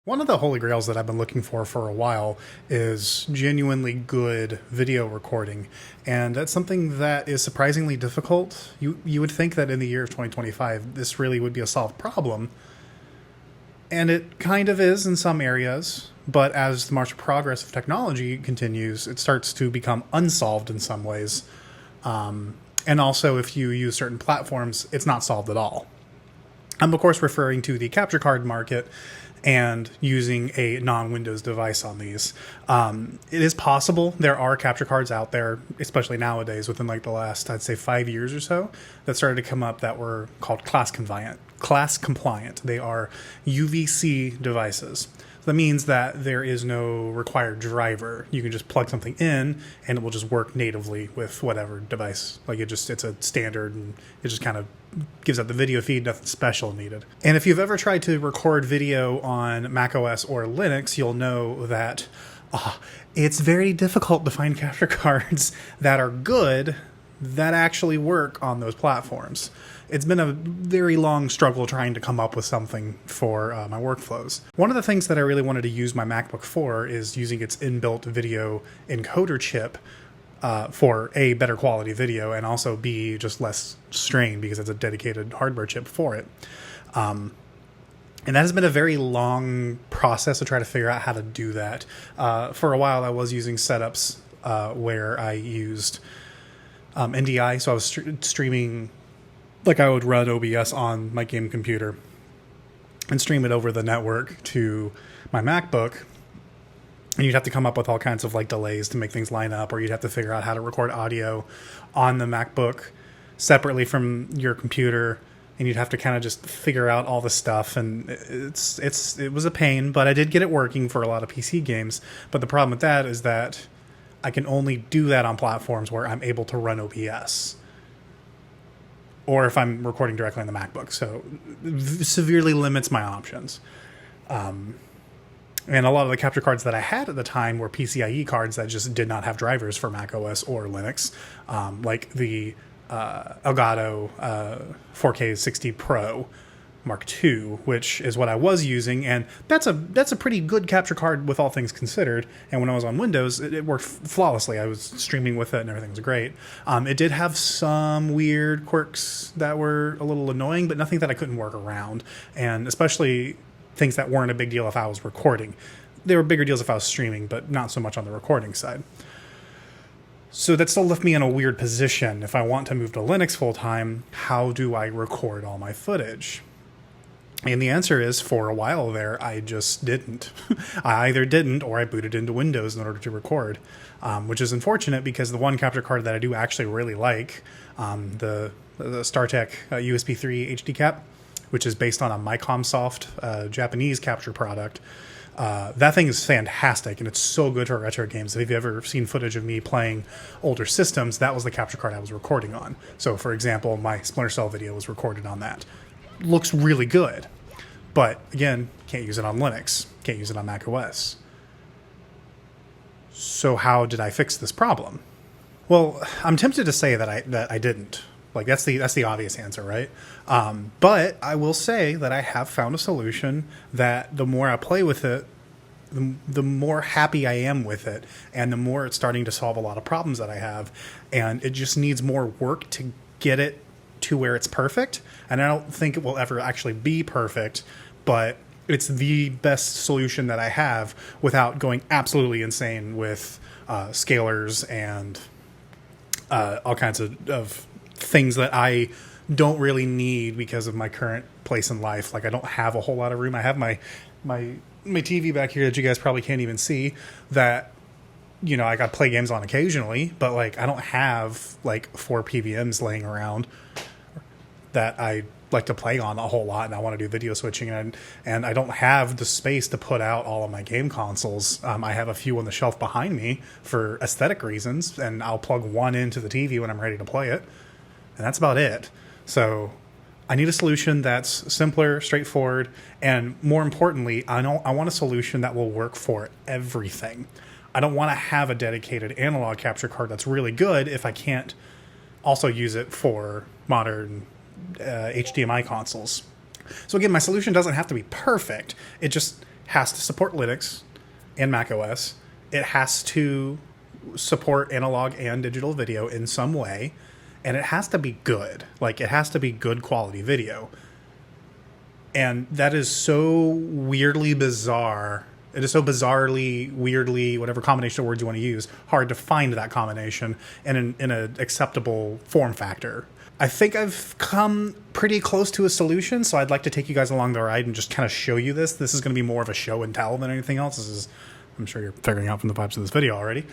One of the holy grails that I've been looking for a while is genuinely good video recording, and that's something that is surprisingly difficult. You would think that in the year of 2025, this really would be a solved problem, and it kind of is in some areas, but as the march of progress of technology continues, it starts to become unsolved in some ways. And also, if you use certain platforms, it's not solved at all. I'm, of course, referring to the capture card market and using a non-Windows device on these. It is possible there are capture cards out there, especially nowadays, within like the last, I'd say, 5 years or so, that started to come up that were called class compliant. They are UVC devices. That means that there is no required driver. You can just plug something in and it will just work natively with whatever device. It's a standard, and it just kind of gives out the video feed, nothing special needed. And if you've ever tried to record video on macOS or Linux, you'll know that it's very difficult to find capture cards that are good that actually work on those platforms. It's been a very long struggle trying to come up with something for my workflows. One of the things that I really wanted to use my MacBook for is using its inbuilt video encoder chip for A, better quality video, and also B, just less strain because it's a dedicated hardware chip for it. And that has been a very long process to try to figure out how to do that. For a while, I was using setups where I used NDI, so I was streaming, like I would run OBS on my game computer and stream it over the network to my MacBook. And you'd have to come up with all kinds of like delays to make things line up, or you'd have to figure out how to record audio on the MacBook separately from your computer, and you'd have to kind of just figure out all the stuff. And it was a pain, but I did get it working for a lot of PC games. But the problem with that is that I can only do that on platforms where I'm able to run OBS, or if I'm recording directly on the MacBook. So severely limits my options. And a lot of the capture cards that I had at the time were PCIe cards that just did not have drivers for macOS or Linux, like the Elgato 4K 60 Pro Mark II, which is what I was using, and that's a pretty good capture card with all things considered. And when I was on Windows, it worked flawlessly. I was streaming with it, and everything was great. It did have some weird quirks that were a little annoying, but nothing that I couldn't work around, and especially things that weren't a big deal if I was recording. They were bigger deals if I was streaming, but not so much on the recording side. So that still left me in a weird position. If I want to move to Linux full-time, how do I record all my footage? And the answer is, for a while there, I just didn't. I either didn't, or I booted into Windows in order to record, which is unfortunate because the one capture card that I do actually really like, the StarTech USB 3 HD cap, which is based on a MyComsoft Japanese capture product. That thing is fantastic, and it's so good for retro games. If you've ever seen footage of me playing older systems, that was the capture card I was recording on. So, for example, my Splinter Cell video was recorded on that. Looks really good, but again, can't use it on Linux, can't use it on macOS. So how did I fix this problem? Well, I'm tempted to say that I didn't. Like, that's the obvious answer, right? But I will say that I have found a solution that the more I play with it, the more happy I am with it, and the more it's starting to solve a lot of problems that I have. And it just needs more work to get it to where it's perfect. And I don't think it will ever actually be perfect, but it's the best solution that I have without going absolutely insane with scalers and all kinds of things that I don't really need because of my current place in life. Like, I don't have a whole lot of room. I have my TV back here that you guys probably can't even see, that, you know, I got to play games on occasionally, but like, I don't have like 4 PVMs laying around that I like to play on a whole lot, and I want to do video switching, and I don't have the space to put out all of my game consoles. I have a few on the shelf behind me for aesthetic reasons, and I'll plug one into the TV when I'm ready to play it, and that's about it. So I need a solution that's simpler, straightforward, and more importantly, I want a solution that will work for everything. I don't want to have a dedicated analog capture card that's really good if I can't also use it for modern HDMI consoles. So again, my solution doesn't have to be perfect. It just has to support Linux and macOS. It has to support analog and digital video in some way, and it has to be good. Like, it has to be good quality video. And that is so weirdly bizarre. It is so bizarrely, weirdly, whatever combination of words you want to use, hard to find that combination in an acceptable form factor. I think I've come pretty close to a solution, so I'd like to take you guys along the ride and just kind of show you this. This is going to be more of a show and tell than anything else. This is, I'm sure you're figuring out from the vibes of this video already.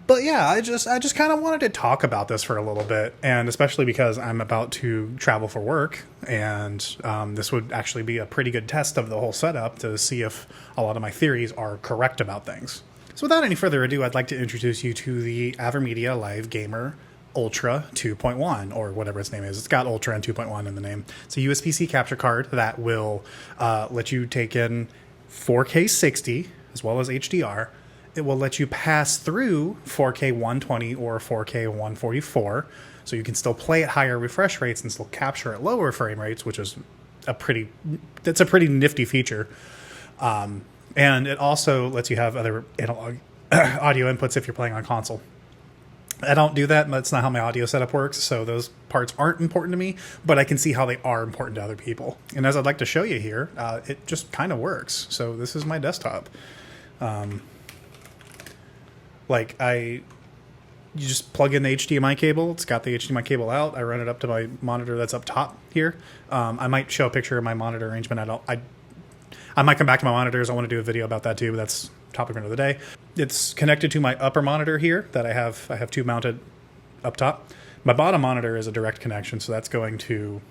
But yeah, I just kind of wanted to talk about this for a little bit, and especially because I'm about to travel for work, and this would actually be a pretty good test of the whole setup to see if a lot of my theories are correct about things. So without any further ado, I'd like to introduce you to the AverMedia Live Gamer Ultra 2.1, or whatever its name is. It's got Ultra and 2.1 in the name. It's a USB-C capture card that will let you take in 4K 60 as well as HDR. It will let you pass through 4K 120 or 4K 144, so you can still play at higher refresh rates and still capture at lower frame rates, which is that's a pretty nifty feature. And it also lets you have other analog audio inputs if you're playing on console. I don't do that. That's not how my audio setup works, so those parts aren't important to me, but I can see how they are important to other people. And as I'd like to show you here, it just kind of works. So this is my desktop. You just plug in the HDMI cable. It's got the HDMI cable out. I run it up to my monitor that's up top here. I might show a picture of my monitor arrangement. I might come back to my monitors. I want to do a video about that too, but that's topic for another day. It's connected to my upper monitor here that I have two mounted up top. My bottom monitor is a direct connection, so that's going to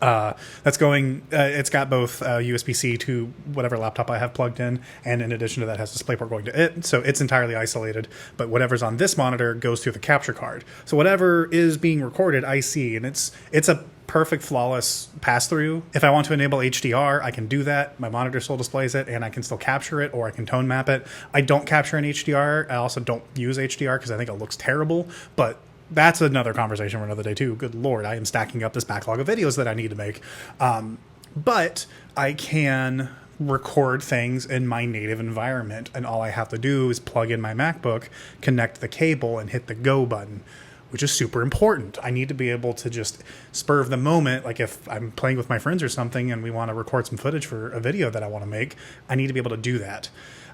it's got both USB-C to whatever laptop I have plugged in, and in addition to that has DisplayPort going to it, so it's entirely isolated, but whatever's on this monitor goes through the capture card. So whatever is being recorded, I see, and it's a perfect, flawless pass-through. If I want to enable HDR, I can do that. My monitor still displays it, and I can still capture it, or I can tone map it. I don't capture in HDR. I also don't use HDR because I think it looks terrible, but that's another conversation for another day too. Good Lord, I am stacking up this backlog of videos that I need to make. But I can record things in my native environment, and all I have to do is plug in my MacBook, connect the cable, and hit the go button, which is super important. I need to be able to just spur of the moment, like if I'm playing with my friends or something and we want to record some footage for a video that I want to make, I need to be able to do that.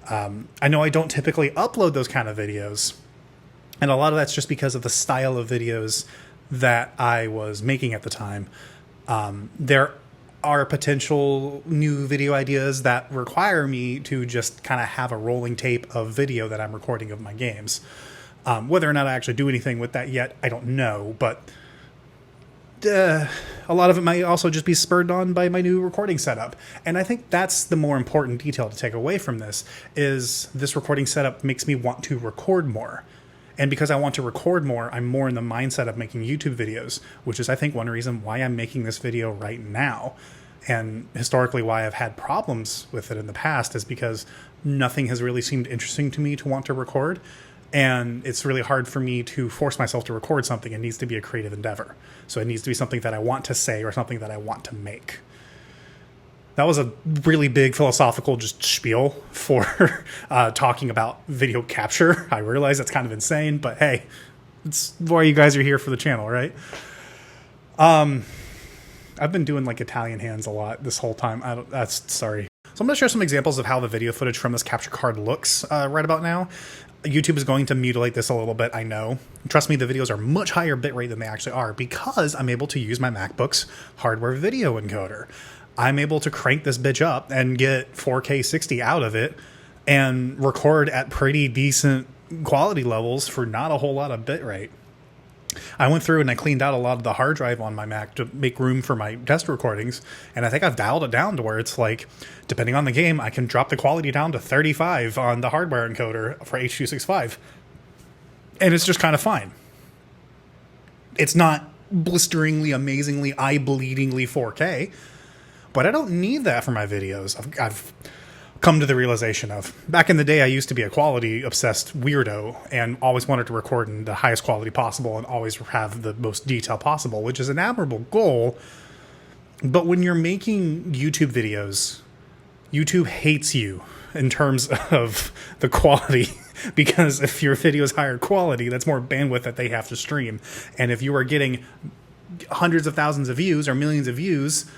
I know I don't typically upload those kind of videos, and a lot of that's just because of the style of videos that I was making at the time. There are potential new video ideas that require me to just kind of have a rolling tape of video that I'm recording of my games. Whether or not I actually do anything with that yet, I don't know, but a lot of it might also just be spurred on by my new recording setup. And I think that's the more important detail to take away from this, is this recording setup makes me want to record more. And because I want to record more, I'm more in the mindset of making YouTube videos, which is, I think, one reason why I'm making this video right now. And historically why I've had problems with it in the past is because nothing has really seemed interesting to me to want to record. And it's really hard for me to force myself to record something. It needs to be a creative endeavor. So it needs to be something that I want to say or something that I want to make. That was a really big philosophical just spiel for talking about video capture. I realize that's kind of insane, but hey, it's why you guys are here for the channel, right? I've been doing like Italian hands a lot this whole time. Sorry. So I'm going to share some examples of how the video footage from this capture card looks right about now. YouTube is going to mutilate this a little bit, I know. Trust me, the videos are much higher bitrate than they actually are because I'm able to use my MacBook's hardware video encoder. I'm able to crank this bitch up and get 4K 60 out of it and record at pretty decent quality levels for not a whole lot of bitrate. I went through and I cleaned out a lot of the hard drive on my Mac to make room for my test recordings, and I think I've dialed it down to where it's like, depending on the game, I can drop the quality down to 35 on the hardware encoder for H.265. And it's just kind of fine. It's not blisteringly, amazingly, eye-bleedingly 4K, but I don't need that for my videos. I've come to the realization of, back in the day, I used to be a quality-obsessed weirdo and always wanted to record in the highest quality possible and always have the most detail possible, which is an admirable goal. But when you're making YouTube videos, YouTube hates you in terms of the quality, because if your video is higher quality, that's more bandwidth that they have to stream. And if you are getting hundreds of thousands of views or millions of views,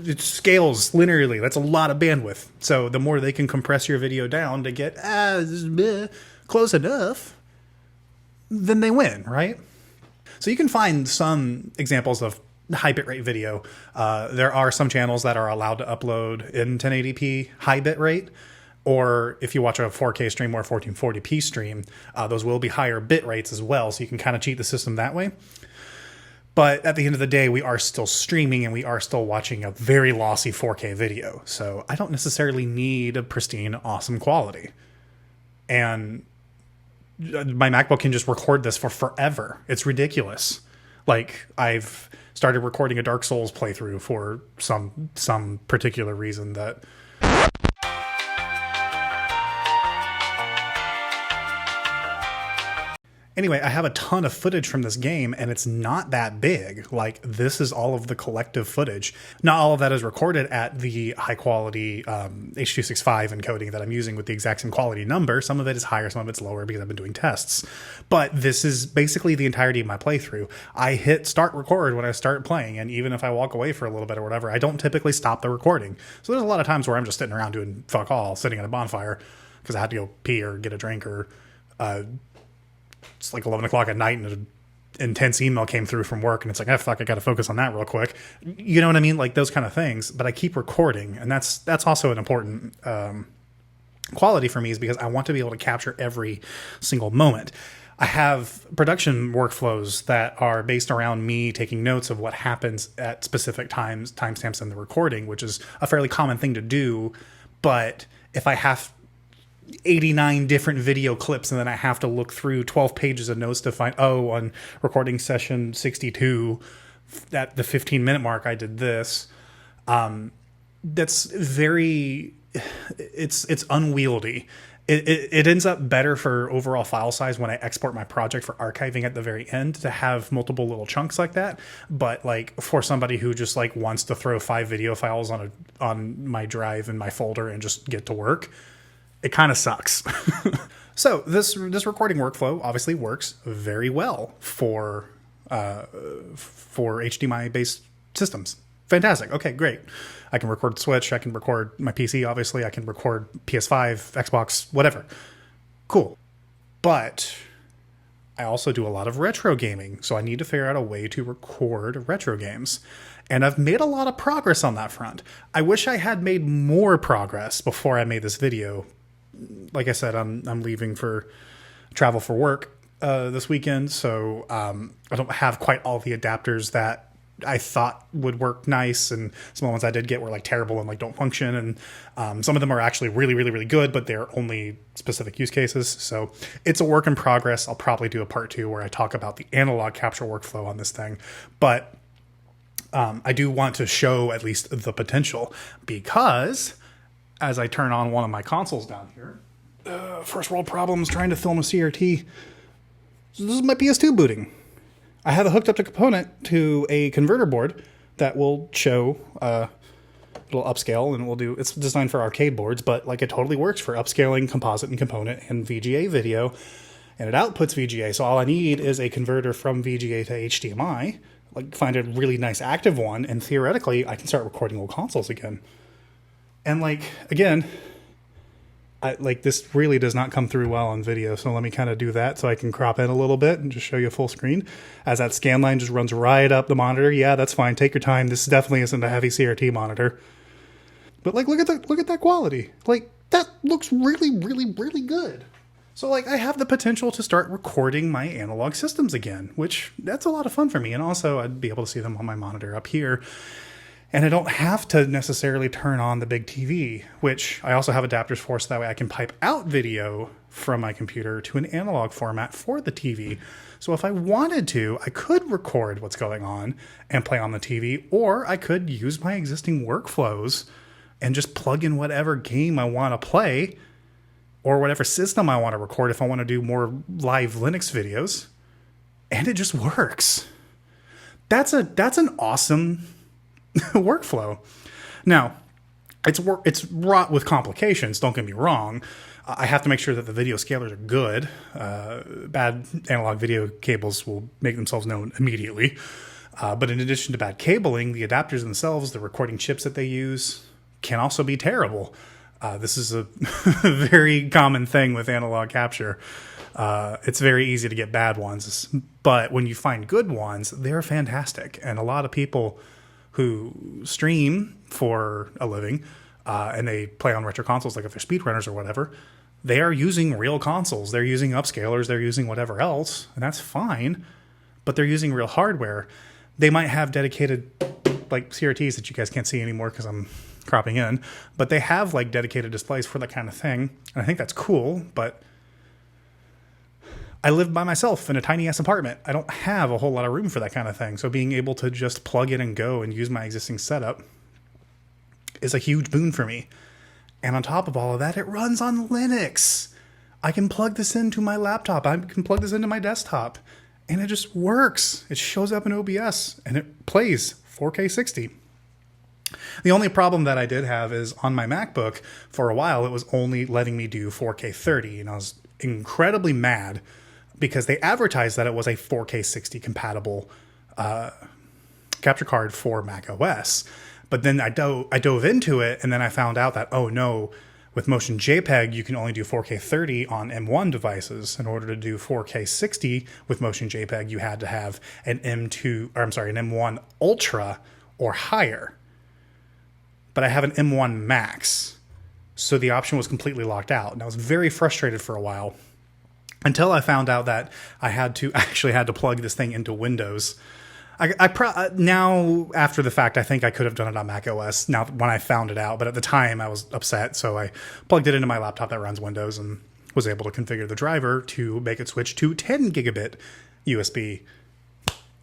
it scales linearly. That's a lot of bandwidth. So the more they can compress your video down to get close enough, then they win, right? So you can find some examples of high bitrate video. There are some channels that are allowed to upload in 1080p high bitrate, or if you watch a 4K stream or a 1440p stream, those will be higher bit rates as well. So you can kind of cheat the system that way. But at the end of the day, we are still streaming and we are still watching a very lossy 4K video. So I don't necessarily need a pristine, awesome quality. And my MacBook can just record this for forever. It's ridiculous. Like, I've started recording a Dark Souls playthrough for some particular reason that... Anyway, I have a ton of footage from this game, and it's not that big. Like, this is all of the collective footage. Not all of that is recorded at the high-quality H.265 encoding that I'm using with the exact same quality number. Some of it is higher, some of it's lower, because I've been doing tests. But this is basically the entirety of my playthrough. I hit start record when I start playing, and even if I walk away for a little bit or whatever, I don't typically stop the recording. So there's a lot of times where I'm just sitting around doing fuck all, sitting at a bonfire, because I had to go pee or get a drink, or... it's like 11 o'clock at night and an intense email came through from work and it's like, oh, fuck, I got to focus on that real quick. You know what I mean? Like those kind of things. But I keep recording, and that's also an important quality for me, is because I want to be able to capture every single moment. I have production workflows that are based around me taking notes of what happens at specific timestamps in the recording, which is a fairly common thing to do. But if I have 89 different video clips and then I have to look through 12 pages of notes to find, oh, on recording session 62 at the 15-minute mark I did this, that's very, it's unwieldy. It ends up better for overall file size when I export my project for archiving at the very end to have multiple little chunks like that. But like for somebody who just like wants to throw 5 video files on my drive in my folder and just get to work, it kind of sucks. So this recording workflow obviously works very well for HDMI based systems. Fantastic. Okay, great. I can record Switch. I can record my PC. Obviously, I can record PS5, Xbox, whatever. Cool. But I also do a lot of retro gaming, so I need to figure out a way to record retro games. And I've made a lot of progress on that front. I wish I had made more progress before I made this video. Like I said, I'm leaving for travel for work this weekend, so I don't have quite all the adapters that I thought would work nice, and some of the ones I did get were like terrible and like don't function, and some of them are actually really, really, really good, but they're only specific use cases. So it's a work in progress. I'll probably do a part 2 where I talk about the analog capture workflow on this thing, but I do want to show at least the potential, because as I turn on one of my consoles down here, first world problems trying to film a CRT. So this is my PS2 booting. I have it hooked up to component to a converter board that will show, it'll upscale, and it's designed for arcade boards, but like it totally works for upscaling composite and component and VGA video, and it outputs VGA. So all I need is a converter from VGA to HDMI, like find a really nice active one, and theoretically I can start recording old consoles again. And like, again, this really does not come through well on video, so let me kind of do that so I can crop in a little bit and just show you full screen. As that scan line just runs right up the monitor. Yeah, that's fine. Take your time. This definitely isn't a heavy CRT monitor. But like, look at that quality. Like, that looks really, really, really good. So like, I have the potential to start recording my analog systems again, which that's a lot of fun for me. And also I'd be able to see them on my monitor up here. And I don't have to necessarily turn on the big TV, which I also have adapters for, so that way I can pipe out video from my computer to an analog format for the TV. So if I wanted to, I could record what's going on and play on the TV, or I could use my existing workflows and just plug in whatever game I want to play or whatever system I want to record if I want to do more live Linux videos. And it just works. That's an awesome workflow. Now, It's wrought with complications, don't get me wrong. I have to make sure that the video scalers are good. Bad analog video cables will make themselves known immediately. But in addition to bad cabling, the adapters themselves, the recording chips that they use, can also be terrible. This is a very common thing with analog capture. It's very easy to get bad ones, but when you find good ones, they're fantastic. And a lot of people who stream for a living, and they play on retro consoles, like if they're speedrunners or whatever, they are using real consoles. They're using upscalers. They're using whatever else, and that's fine. But they're using real hardware. They might have dedicated like CRTs that you guys can't see anymore because I'm cropping in, but they have like dedicated displays for that kind of thing. And I think that's cool, but I live by myself in a tiny ass apartment. I don't have a whole lot of room for that kind of thing. So being able to just plug in and go and use my existing setup is a huge boon for me. And on top of all of that, it runs on Linux. I can plug this into my laptop. I can plug this into my desktop. And it just works. It shows up in OBS and it plays 4K 60. The only problem that I did have is on my MacBook, for a while, it was only letting me do 4K 30. And I was incredibly mad because they advertised that it was a 4K 60 compatible capture card for macOS. But then I dove into it, and then I found out that, oh no, with Motion JPEG, you can only do 4K 30 on M1 devices. In order to do 4K 60 with Motion JPEG, you had to have an an M1 Ultra or higher. But I have an M1 Max, so the option was completely locked out. And I was very frustrated for a while until I found out that I had to plug this thing into Windows. Now, after the fact, I think I could have done it on macOS now when I found it out. But at the time, I was upset, so I plugged it into my laptop that runs Windows and was able to configure the driver to make it switch to 10 gigabit USB.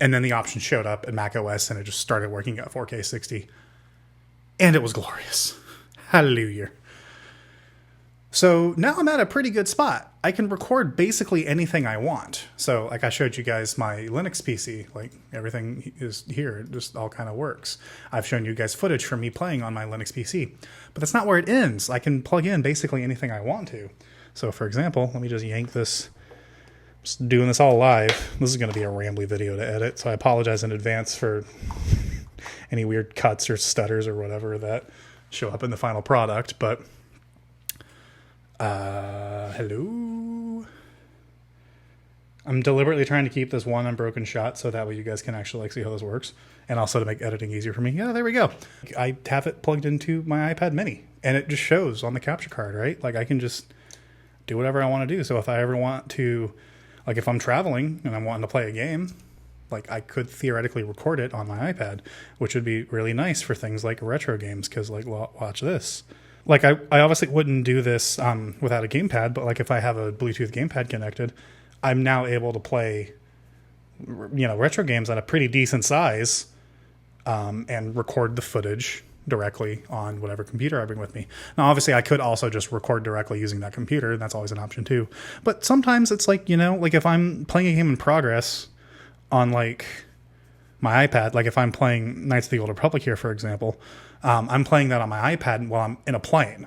And then the option showed up in macOS, and it just started working at 4K 60. And it was glorious. Hallelujah. So now I'm at a pretty good spot. I can record basically anything I want. So like I showed you guys my Linux PC, like everything is here. It just all kind of works. I've shown you guys footage from me playing on my Linux PC, but that's not where it ends. I can plug in basically anything I want to. So for example, let me just yank this. Just doing this all live. This is going to be a rambly video to edit, so I apologize in advance for any weird cuts or stutters or whatever that show up in the final product, but hello. I'm deliberately trying to keep this one unbroken shot so that way you guys can actually like see how this works, and also to make editing easier for me. Yeah, there we go. I have it plugged into my iPad mini and it just shows on the capture card, right? Like I can just do whatever I want to do. So if I ever want to, like if I'm traveling and I'm wanting to play a game, like I could theoretically record it on my iPad, which would be really nice for things like retro games. Cause like watch this. Like I obviously wouldn't do this without a gamepad, but like if I have a Bluetooth gamepad connected, I'm now able to play, retro games at a pretty decent size, and record the footage directly on whatever computer I bring with me. Now, obviously I could also just record directly using that computer, and that's always an option too. But sometimes it's like, like if I'm playing a game in progress on like my iPad, like if I'm playing Knights of the Old Republic here, for example, I'm playing that on my iPad while I'm in a plane.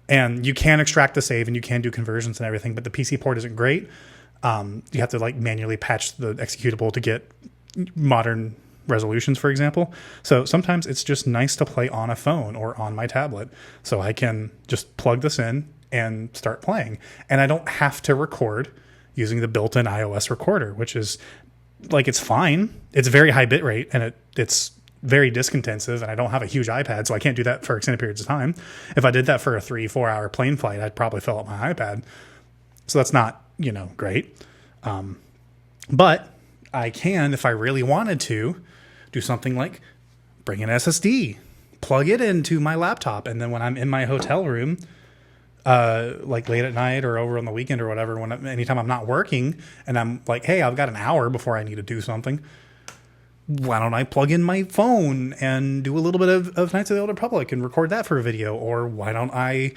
And you can extract the save and you can do conversions and everything, but the PC port isn't great. You have to like manually patch the executable to get modern resolutions, for example. So sometimes it's just nice to play on a phone or on my tablet. So I can just plug this in and start playing. And I don't have to record using the built-in iOS recorder, which is like, it's fine. It's very high bit rate and it's very disk intensive, and I don't have a huge iPad, so I can't do that for extended periods of time. If I did that for a 3-4 hour plane flight, I'd probably fill up my iPad. So that's not, great. But I can, if I really wanted to, do something like bring an SSD, plug it into my laptop, and then when I'm in my hotel room, like late at night or over on the weekend or whatever, anytime I'm not working and I'm like, hey, I've got an hour before I need to do something, why don't I plug in my phone and do a little bit of Knights of the Old Republic and record that for a video? Or why don't I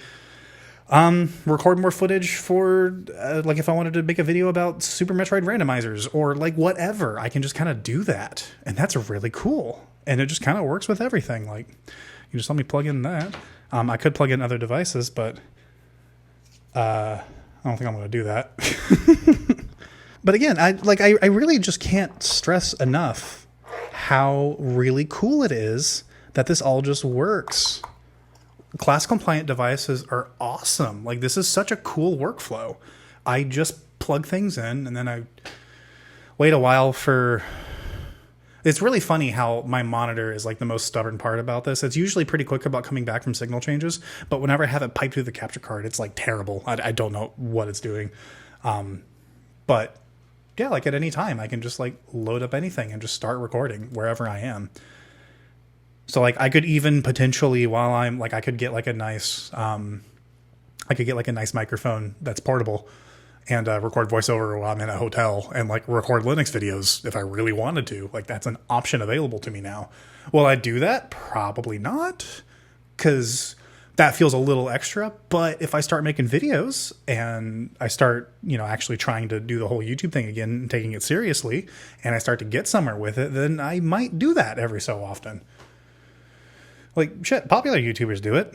record more footage for like if I wanted to make a video about Super Metroid randomizers or like whatever, I can just kind of do that. And that's really cool. And it just kind of works with everything. Like you just let me plug in that I could plug in other devices, but I don't think I'm going to do that. But again, I really just can't stress enough how really cool it is that this all just works. Class compliant devices are awesome. Like, this is such a cool workflow. I just plug things in and then I wait a while for... It's really funny how my monitor is like the most stubborn part about this. It's usually pretty quick about coming back from signal changes, but whenever I have it piped through the capture card, it's like terrible. I don't know what it's doing. But yeah, like at any time I can just like load up anything and just start recording wherever I am. So like I could even potentially, while I'm like, I could get like a nice microphone that's portable and record voiceover while I'm in a hotel and like record Linux videos if I really wanted to. Like, that's an option available to me now. Will I do that? Probably not, because that feels a little extra. But if I start making videos and I start, actually trying to do the whole YouTube thing again and taking it seriously, and I start to get somewhere with it, then I might do that every so often. Like, shit, popular YouTubers do it.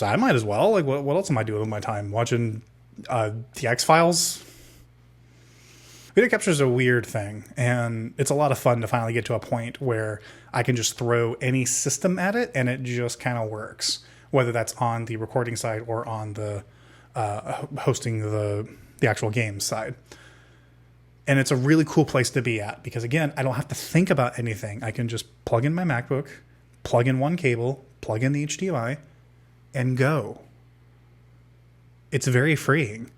I might as well. Like, what else am I doing with my time? Watching the X-Files? Video capture is a weird thing, and it's a lot of fun to finally get to a point where I can just throw any system at it and it just kind of works, whether that's on the recording side or on the hosting the actual games side. And it's a really cool place to be at because, again, I don't have to think about anything. I can just plug in my MacBook, plug in one cable, plug in the HDMI, and go. It's very freeing.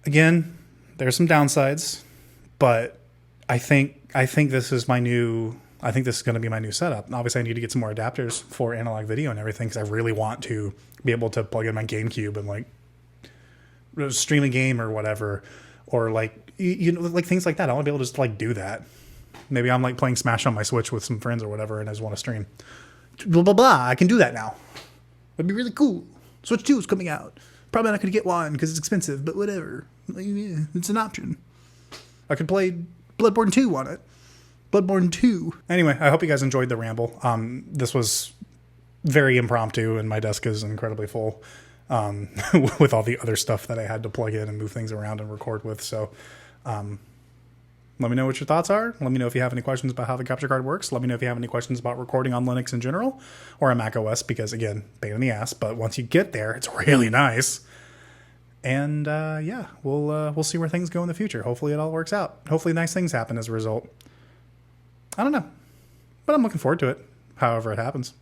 Again, there's some downsides, but I think this is my new... I think this is going to be my new setup. Obviously, I need to get some more adapters for analog video and everything because I really want to be able to plug in my GameCube and like stream a game or whatever, or like like things like that. I want to be able to just like do that. Maybe I'm like playing Smash on my Switch with some friends or whatever, and I just want to stream. Blah blah blah. I can do that now. It'd be really cool. Switch 2 is coming out. Probably not going to get one because it's expensive, but whatever. It's an option. I could play Bloodborne 2 on it. Bloodborne 2. Anyway, I hope you guys enjoyed the ramble. This was very impromptu, and my desk is incredibly full with all the other stuff that I had to plug in and move things around and record with. So let me know what your thoughts are. Let me know if you have any questions about how the capture card works. Let me know if you have any questions about recording on Linux in general or on macOS, because, again, pain in the ass. But once you get there, it's really nice. And, yeah, we'll see where things go in the future. Hopefully it all works out. Hopefully nice things happen as a result. I don't know. But I'm looking forward to it, however it happens.